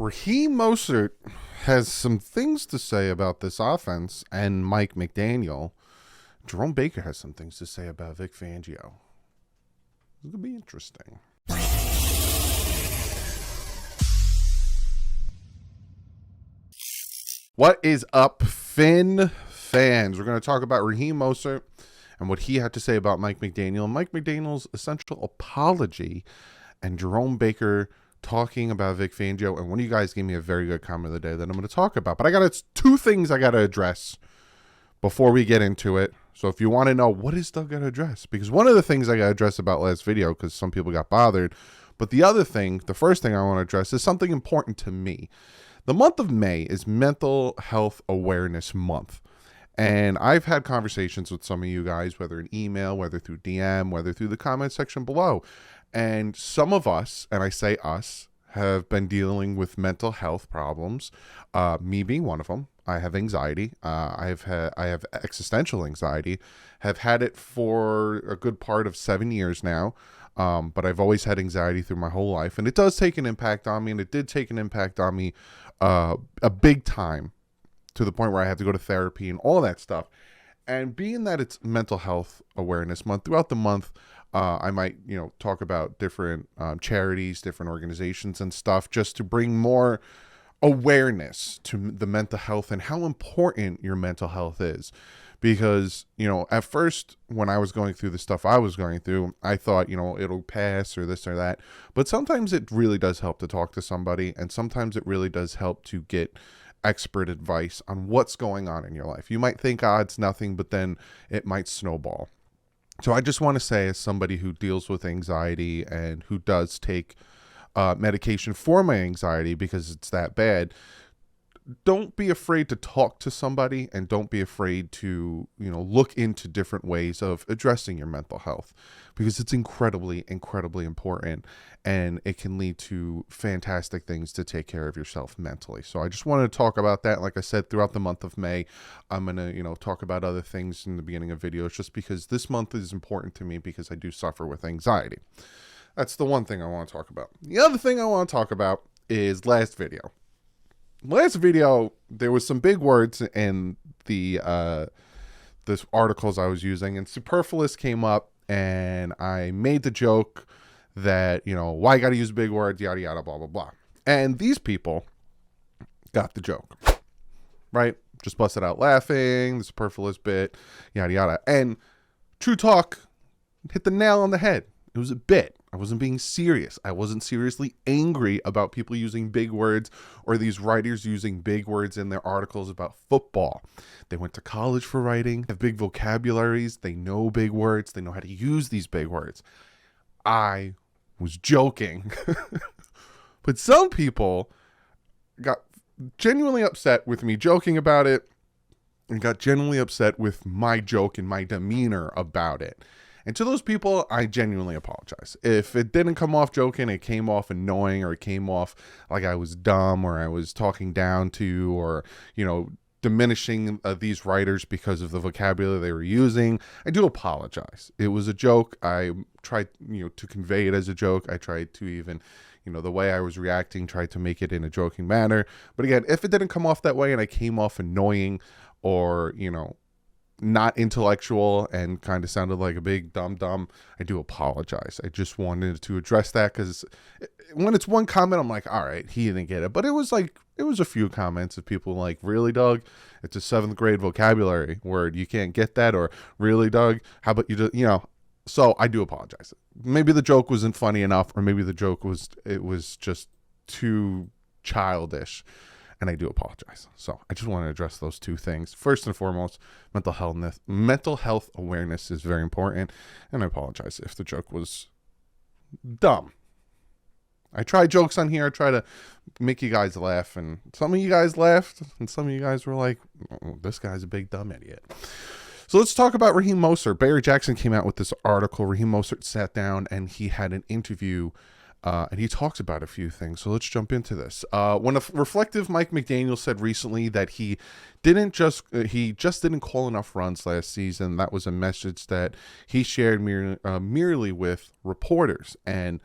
Raheem Mostert has some things to say about this offense and Mike McDaniel. Jerome Baker has some things to say about Vic Fangio. It's going to be interesting. What is up, Finn fans? We're going to talk about Raheem Mostert and what he had to say about Mike McDaniel, Mike McDaniel's essential apology, and Jerome Baker talking about Vic Fangio. And one of you guys gave me a very good comment of the day that I'm going to talk about. But it's two things I got to address before we get into it. So if you want to know what is Doug got to address, because one of the things I got to address about last video, because some people got bothered, but the other thing, the first thing I want to address is something important to me. The month of May is Mental Health Awareness Month. And I've had conversations with some of you guys, whether in email, whether through DM, whether through the comment section below. And some of us, and I say us, have been dealing with mental health problems. Me being one of them. I have anxiety. I have existential anxiety. Have had it for a good part of 7 years now. But I've always had anxiety through my whole life, and it does take an impact on me. And it did take an impact on me, a big time, to the point where I had to go to therapy and all that stuff. And being that it's Mental Health Awareness Month, throughout the month, I might, talk about different charities, different organizations and stuff, just to bring more awareness to the mental health and how important your mental health is. Because, at first, when I was going through the stuff I was going through, I thought, it'll pass or this or that. But sometimes it really does help to talk to somebody. And sometimes it really does help to get expert advice on what's going on in your life. You might think, it's nothing, but then it might snowball. So I just want to say, as somebody who deals with anxiety and who does take medication for my anxiety because it's that bad, don't be afraid to talk to somebody, and don't be afraid to, look into different ways of addressing your mental health, because it's incredibly, incredibly important, and it can lead to fantastic things to take care of yourself mentally. So I just wanted to talk about that. Like I said, throughout the month of May, I'm going to, talk about other things in the beginning of videos, just because this month is important to me, because I do suffer with anxiety. That's the one thing I want to talk about. The other thing I want to talk about is last video. Last video, there was some big words in the articles I was using, and superfluous came up, and I made the joke that, why you got to use big words, yada, yada, blah, blah, blah. And these people got the joke, right? Just busted out laughing, the superfluous bit, yada, yada. And true talk hit the nail on the head. It was a bit. I wasn't being serious. I wasn't seriously angry about people using big words, or these writers using big words in their articles about football. They went to college for writing, have big vocabularies, they know big words, they know how to use these big words. I was joking. But some people got genuinely upset with me joking about it, and got genuinely upset with my joke and my demeanor about it. And to those people, I genuinely apologize. If it didn't come off joking, it came off annoying, or it came off like I was dumb, or I was talking down to, or, diminishing these writers because of the vocabulary they were using, I do apologize. It was a joke. I tried, to convey it as a joke. I tried to even, the way I was reacting, tried to make it in a joking manner. But again, if it didn't come off that way and I came off annoying, or, not intellectual and kind of sounded like a big dumb, I do apologize. I just wanted to address that, because when it's one comment, I'm like, all right, he didn't get it. But it was a few comments of people like, really, Doug? It's a 7th grade vocabulary word. You can't get that? Or really, Doug? How about you do, So I do apologize. Maybe the joke wasn't funny enough, or maybe the joke was just too childish. And I do apologize. So I just want to address those two things. First and foremost, mental health awareness is very important. And I apologize if the joke was dumb. I try jokes on here. I try to make you guys laugh. And some of you guys laughed. And some of you guys were like, oh, this guy's a big dumb idiot. So let's talk about Raheem Mostert. Barry Jackson came out with this article. Raheem Mostert sat down and he had an interview, and he talks about a few things. So let's jump into this. When a reflective Mike McDaniel said recently that he just didn't call enough runs last season, that was a message that he shared merely with reporters. And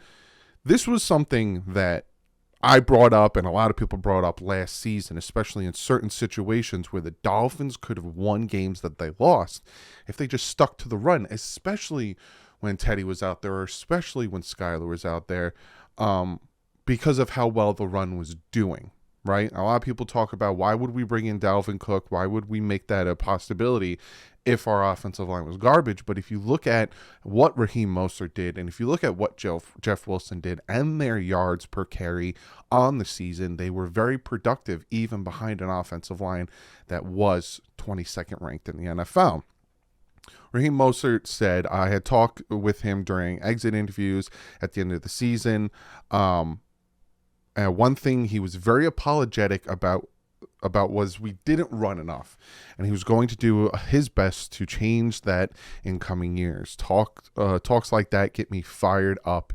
this was something that I brought up, and a lot of people brought up last season, especially in certain situations where the Dolphins could have won games that they lost if they just stuck to the run, especially when Teddy was out there, or especially when Skylar was out there, because of how well the run was doing, right? A lot of people talk about, why would we bring in Dalvin Cook? Why would we make that a possibility if our offensive line was garbage? But if you look at what Raheem Mostert did, and if you look at what Jeff Wilson did and their yards per carry on the season, they were very productive, even behind an offensive line that was 22nd ranked in the NFL. Raheem Mostert said, I had talked with him during exit interviews at the end of the season. And one thing he was very apologetic about was we didn't run enough, and he was going to do his best to change that in coming years. Talks like that get me fired up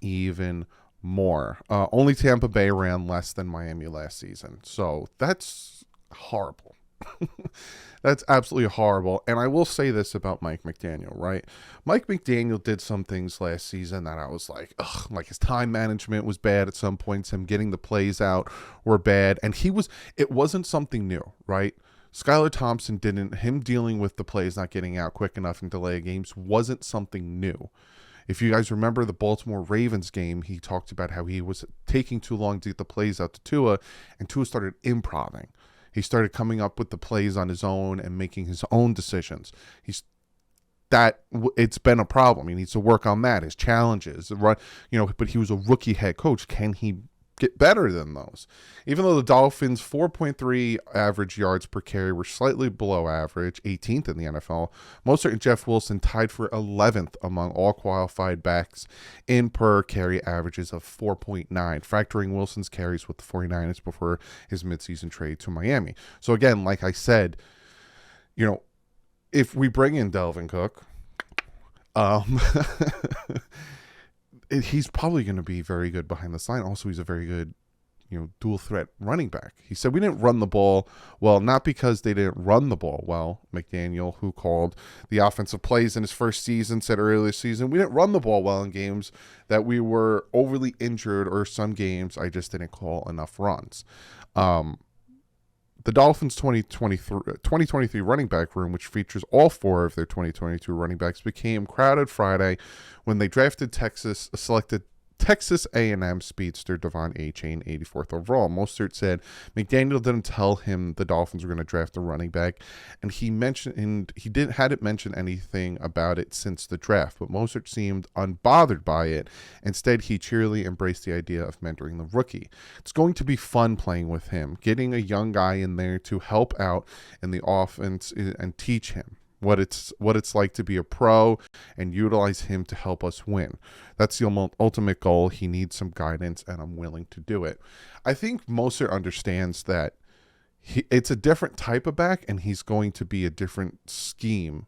even more. Only Tampa Bay ran less than Miami last season, so that's horrible. That's absolutely horrible. And I will say this about Mike McDaniel, right? Mike McDaniel did some things last season that I was like, ugh, like his time management was bad at some points. Him getting the plays out were bad. And it wasn't something new, right? Skylar Thompson him dealing with the plays not getting out quick enough and delay games wasn't something new. If you guys remember the Baltimore Ravens game, he talked about how he was taking too long to get the plays out to Tua, and Tua started improvising. He started coming up with the plays on his own and making his own decisions. It's been a problem. He needs to work on that. His challenges, but he was a rookie head coach. Can he get better than those? Even though the Dolphins' 4.3 average yards per carry were slightly below average, 18th in the NFL, Mostert and Jeff Wilson tied for 11th among all qualified backs in per carry averages of 4.9, factoring Wilson's carries with the 49ers before his midseason trade to Miami. So again, like I said, if we bring in Dalvin Cook, he's probably going to be very good behind the line. Also, he's a very good, dual threat running back. He said we didn't run the ball well, not because they didn't run the ball well. McDaniel, who called the offensive plays in his first season, said earlier this season, we didn't run the ball well in games that we were overly injured, or some games I just didn't call enough runs. The Dolphins' 2023 running back room, which features all four of their 2022 running backs, became crowded Friday when they selected Texas A&M speedster De'Von Achane, 84th overall. Mostert said McDaniel didn't tell him the Dolphins were going to draft a running back, and he hadn't mentioned anything about it since the draft, but Mostert seemed unbothered by it. Instead, he cheerily embraced the idea of mentoring the rookie. It's going to be fun playing with him, getting a young guy in there to help out in the offense and teach him what it's like to be a pro and utilize him to help us win. That's the ultimate goal. He needs some guidance, and I'm willing to do it. I think Mostert understands that it's a different type of back, and he's going to be a different scheme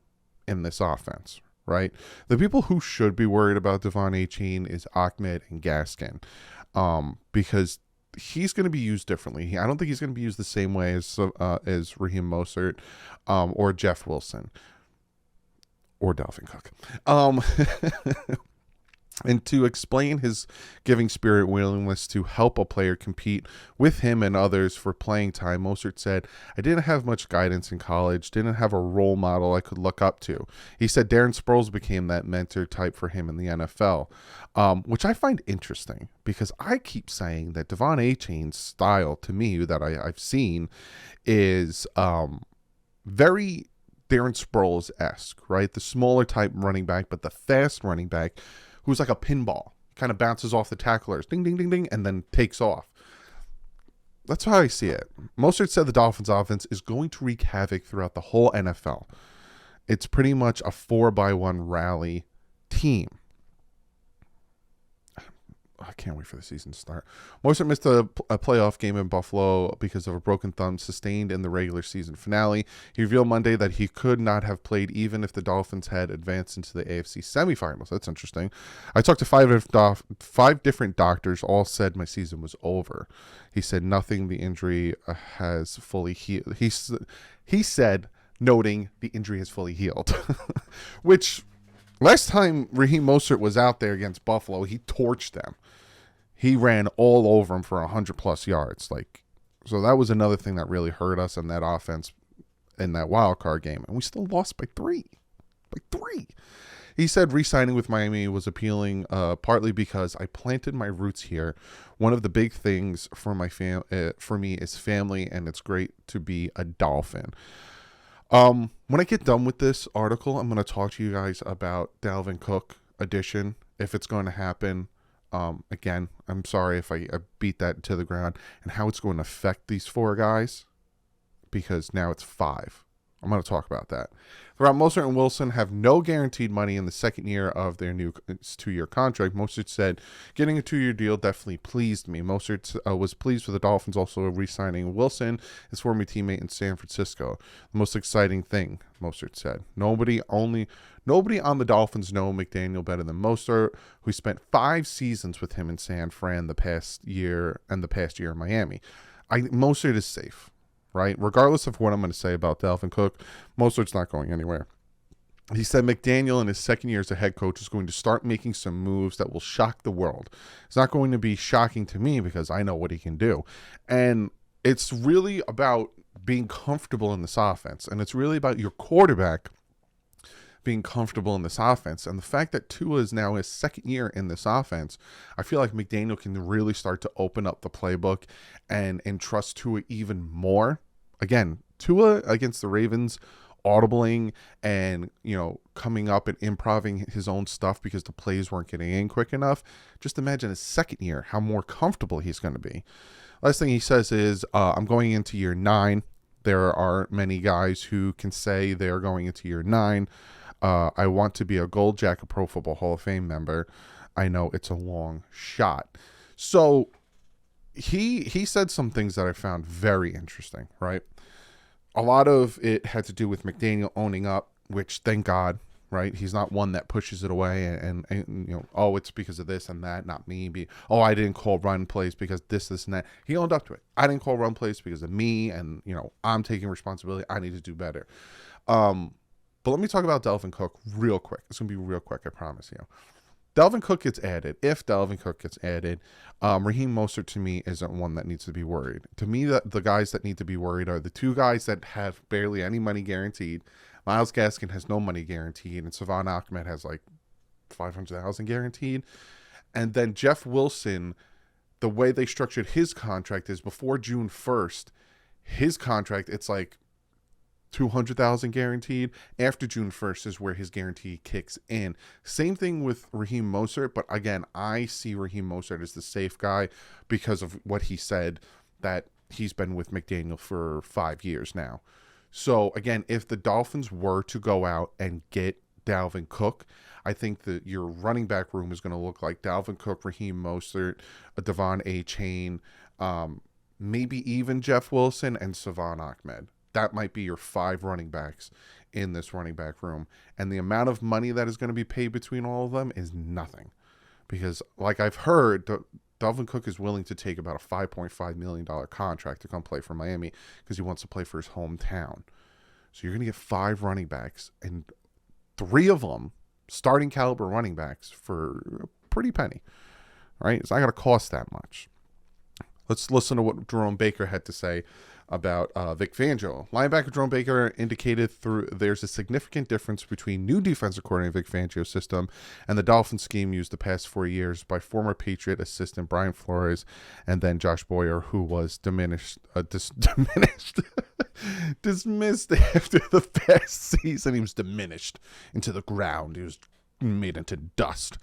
in this offense, right? The people who should be worried about De'Von Achane is Ahmed and Gaskin, because he's going to be used differently. I don't think he's going to be used the same way as Raheem Mostert or Jeff Wilson or Dalvin Cook. And to explain his giving spirit willingness to help a player compete with him and others for playing time, Mostert said, I didn't have much guidance in college, didn't have a role model I could look up to. He said Darren Sproles became that mentor type for him in the NFL, which I find interesting, because I keep saying that De'Von Achane's style, to me, that I've seen, is very Darren Sproles-esque, right? The smaller type running back, but the fast running back who's like a pinball, kind of bounces off the tacklers, ding, ding, ding, ding, and then takes off. That's how I see it. Mostert said the Dolphins offense is going to wreak havoc throughout the whole NFL. It's pretty much a 4-by-1 rally team. I can't wait for the season to start. Mostert missed a playoff game in Buffalo because of a broken thumb sustained in the regular season finale. He revealed Monday that he could not have played even if the Dolphins had advanced into the AFC semifinals. That's interesting. I talked to five different doctors. All said my season was over. He said nothing. The injury has fully healed. He said, noting the injury has fully healed, which last time Raheem Mostert was out there against Buffalo, he torched them. he ran all over him for 100+ yards. So that was another thing that really hurt us in that offense in that wild card game, and we still lost by 3. By 3. He said re-signing with Miami was appealing, partly because I planted my roots here. One of the big things for for me is family, and it's great to be a Dolphin. When I get done with this article, I'm going to talk to you guys about Dalvin Cook addition, if it's going to happen. Again, I'm sorry if I beat that to the ground, and how it's going to affect these 4 guys, because now it's 5. I'm going to talk about that. Throughout, Mostert and Wilson have no guaranteed money in the second year of their new 2-year contract. Mostert said, getting a 2-year deal definitely pleased me. Mostert was pleased with the Dolphins also re-signing Wilson, his former teammate in San Francisco. The most exciting thing, Mostert said. Nobody on the Dolphins know McDaniel better than Mostert, who spent 5 seasons with him in San Fran the past year in Miami. Mostert is safe. Right? Regardless of what I'm going to say about Dalvin Cook, Mostert's not going anywhere. He said McDaniel in his second year as a head coach is going to start making some moves that will shock the world. It's not going to be shocking to me because I know what he can do. And it's really about being comfortable in this offense. And it's really about your quarterback being comfortable in this offense. And the fact that Tua is now his second year in this offense, I feel like McDaniel can really start to open up the playbook and trust Tua even more. Again, Tua against the Ravens, audibling and, coming up and improving his own stuff because the plays weren't getting in quick enough. Just imagine his second year, how more comfortable he's going to be. Last thing he says is, I'm going into year 9. There are many guys who can say they're going into year 9. I want to be a Gold Jacket Pro Football Hall of Fame member. I know it's a long shot. So he said some things that I found very interesting, right? A lot of it had to do with McDaniel owning up, which thank God, right? He's not one that pushes it away and it's because of this and that, not me. I didn't call run plays because this and that. He owned up to it. I didn't call run plays because of me, and I'm taking responsibility. I need to do better. But let me talk about Dalvin Cook real quick. It's going to be real quick, I promise you. Dalvin Cook gets added. If Dalvin Cook gets added, Raheem Mostert to me isn't one that needs to be worried. To me, the guys that need to be worried are the 2 guys that have barely any money guaranteed. Myles Gaskin has no money guaranteed, and Savon Ahmed has like $500,000 guaranteed. And then Jeff Wilson, the way they structured his contract is before June 1st, his contract, it's like $200,000 guaranteed. After June 1st is where his guarantee kicks in. Same thing with Raheem Mostert, but again, I see Raheem Mostert as the safe guy because of what he said, that he's been with McDaniel for 5 years now. So again, if the Dolphins were to go out and get Dalvin Cook, I think that your running back room is going to look like Dalvin Cook, Raheem Mostert, Devon A-Chain, maybe even Jeff Wilson and Savon Ahmed. That might be your 5 running backs in this running back room. And the amount of money that is going to be paid between all of them is nothing. Because like I've heard, Dalvin Cook is willing to take about a $5.5 million contract to come play for Miami because he wants to play for his hometown. So you're going to get 5 running backs and 3 of them starting caliber running backs for a pretty penny. All right? It's not going to cost that much. Let's listen to what Jerome Baker had to say about Vic Fangio. Linebacker Jerome Baker indicated there's a significant difference between new defensive coordinator Vic Fangio's system and the Dolphins scheme used the past 4 years by former Patriot assistant Brian Flores and then Josh Boyer, who was dismissed after the past season. He was diminished into the ground. He was made into dust.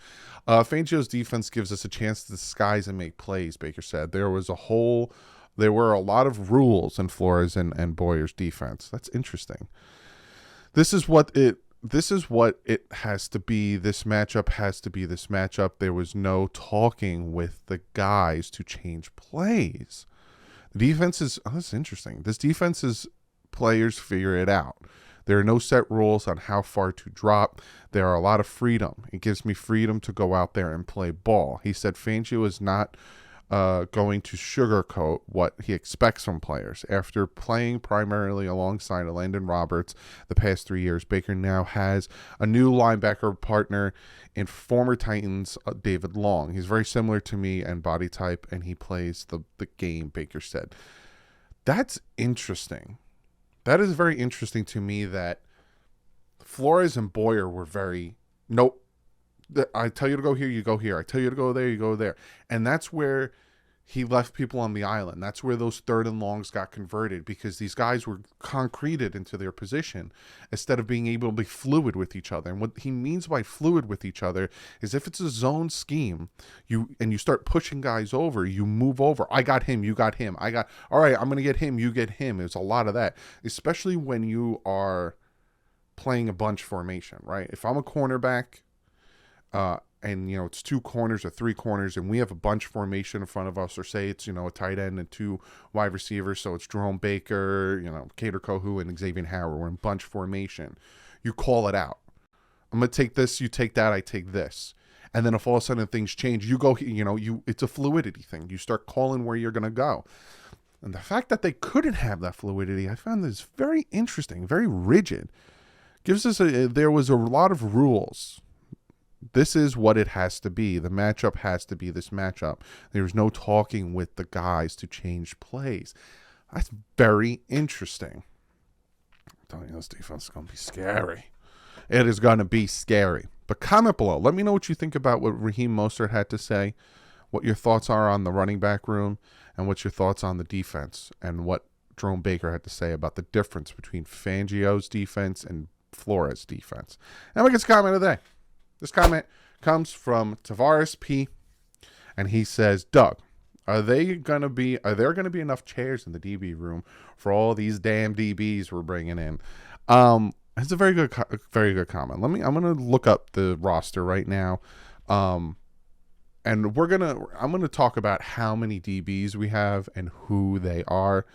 Fangio's defense gives us a chance to disguise and make plays, Baker said. There were a lot of rules in Flores and Boyer's defense. That's interesting. This is what it has to be. This matchup has to be this matchup. There was no talking with the guys to change plays. The defense is, that's interesting. This defense is players figure it out. There are no set rules on how far to drop. There are a lot of freedom. It gives me freedom to go out there and play ball. He said Fangio is not going to sugarcoat what he expects from players. After playing primarily alongside Landon Roberts the past 3 years, Baker now has a new linebacker partner in former Titans David Long. He's very similar to me and body type, and he plays the game, Baker said. That's interesting. That is very interesting to me that Flores and Boyer were very, nope, I tell you to go here, you go here. I tell you to go there, you go there. And that's where he left people on the island. That's where those third and longs got converted, because these guys were concreted into their position instead of being able to be fluid with each other. And what he means by fluid with each other is if it's a zone scheme, you start pushing guys over, you move over. I got him, you got him. All right, I'm going to get him, you get him. There's a lot of that, especially when you are playing a bunch formation, right? If I'm a cornerback, and it's 2 corners or 3 corners, and we have a bunch formation in front of us, or say it's a tight end and 2 wide receivers, so it's Jerome Baker, Kader Kohu and Xavier Howard. We're in bunch formation. You call it out. I'm gonna take this, you take that, I take this, and then if all of a sudden things change, you go. It's a fluidity thing. You start calling where you're gonna go, and the fact that they couldn't have that fluidity, I found this very interesting, very rigid. Gives us there was a lot of rules. This is what it has to be. The matchup has to be this matchup. There's no talking with the guys to change plays. That's very interesting. I'm telling you, this defense is going to be scary. It is going to be scary. But comment below. Let me know what you think about what Raheem Mostert had to say, what your thoughts are on the running back room, and what's your thoughts on the defense, and what Jerome Baker had to say about the difference between Fangio's defense and Flores' defense. And we get comment of the day. This comment comes from Tavares P, and he says, Doug, are there going to be enough chairs in the DB room for all these damn DBs we're bringing in? It's a very good comment. I'm going to look up the roster right now. And I'm going to talk about how many DBs we have and who they are.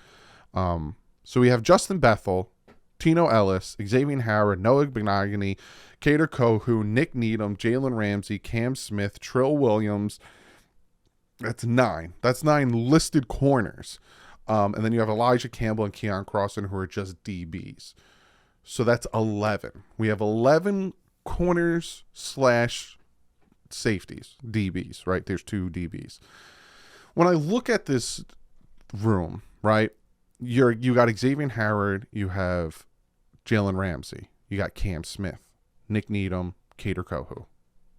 So we have Justin Bethel, Tino Ellis, Xavier Howard, Noah Benogany, Kader Kohu, Nick Needham, Jalen Ramsey, Cam Smith, Trill Williams. That's 9. That's 9 listed corners. And then you have Elijah Campbell and Keon Crossan, who are just DBs. So that's 11. We have 11 corners / safeties, DBs, right? There's 2 DBs. When I look at this room, right, you got Xavier Howard, you have Jalen Ramsey, you got Cam Smith, Nick Needham, Kader Kohu.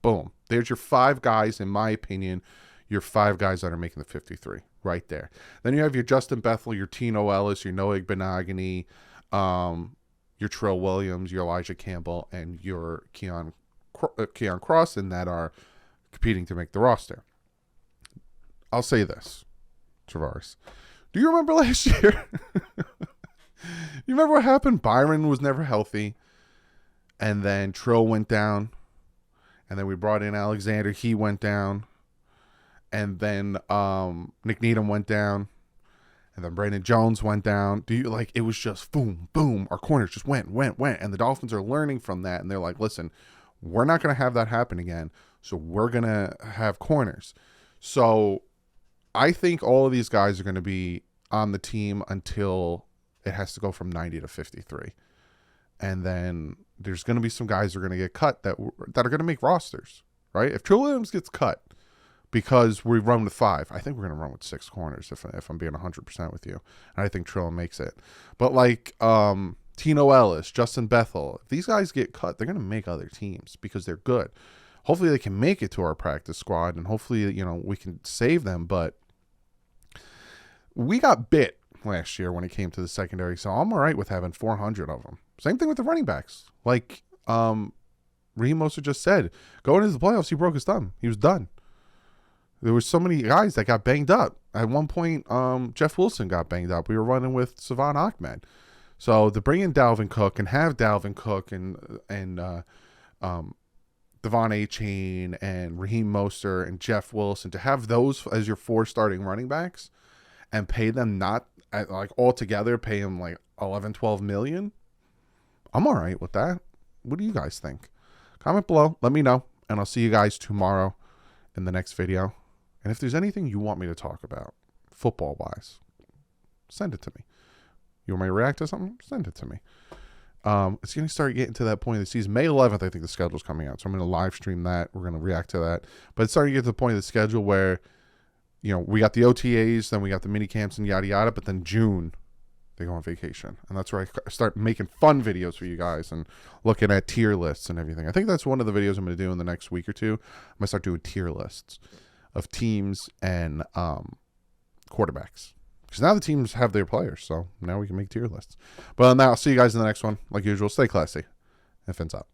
Boom. There's your 5 guys, in my opinion, your 5 guys that are making the 53 right there. Then you have your Justin Bethel, your Tino Ellis, your Noah Benogany, your Trill Williams, your Elijah Campbell, and your Keon Crossan that are competing to make the roster. I'll say this, Tavares. Do you remember last year? You remember what happened? Byron was never healthy. And then Trill went down. And then we brought in Alexander. He went down. And then Nick Needham went down. And then Brandon Jones went down. It was just boom, boom. Our corners just went. And the Dolphins are learning from that. And they're like, listen, we're not going to have that happen again. So we're going to have corners. So I think all of these guys are going to be on the team until it has to go from 90 to 53. And then there's going to be some guys that are going to get cut that are going to make rosters, right? If Trill Williams gets cut because we run with 5, I think we're going to run with 6 corners if I'm being 100% with you. And I think Trill makes it. But Tino Ellis, Justin Bethel, if these guys get cut, they're going to make other teams because they're good. Hopefully they can make it to our practice squad, and hopefully, we can save them. But we got bit last year when it came to the secondary, so I'm all right with having 400 of them. Same thing with the running backs. Like Raheem Mostert just said, going into the playoffs, he broke his thumb. He was done. There were so many guys that got banged up. At one point, Jeff Wilson got banged up. We were running with Savon Ahmed. So to bring in Dalvin Cook and have Dalvin Cook and Devon A-Chain and Raheem Mostert and Jeff Wilson, to have those as your 4 starting running backs and pay them all together, pay them 11-12 million, I'm all right with that. What do you guys think? Comment below, let me know, and I'll see you guys tomorrow in the next video. And if there's anything you want me to talk about, football-wise, send it to me. You want me to react to something? Send it to me. It's going to start getting to that point of the season. May 11th, I think the schedule's coming out. So I'm going to live stream that. We're going to react to that. But it's starting to get to the point of the schedule where, we got the OTAs, then we got the mini camps and yada, yada. But then June, they go on vacation. And that's where I start making fun videos for you guys and looking at tier lists and everything. I think that's one of the videos I'm going to do in the next week or two. I'm going to start doing tier lists of teams and quarterbacks. Because now the teams have their players, so now we can make tier lists. But on that, I'll see you guys in the next one. Like usual, stay classy. And fins up.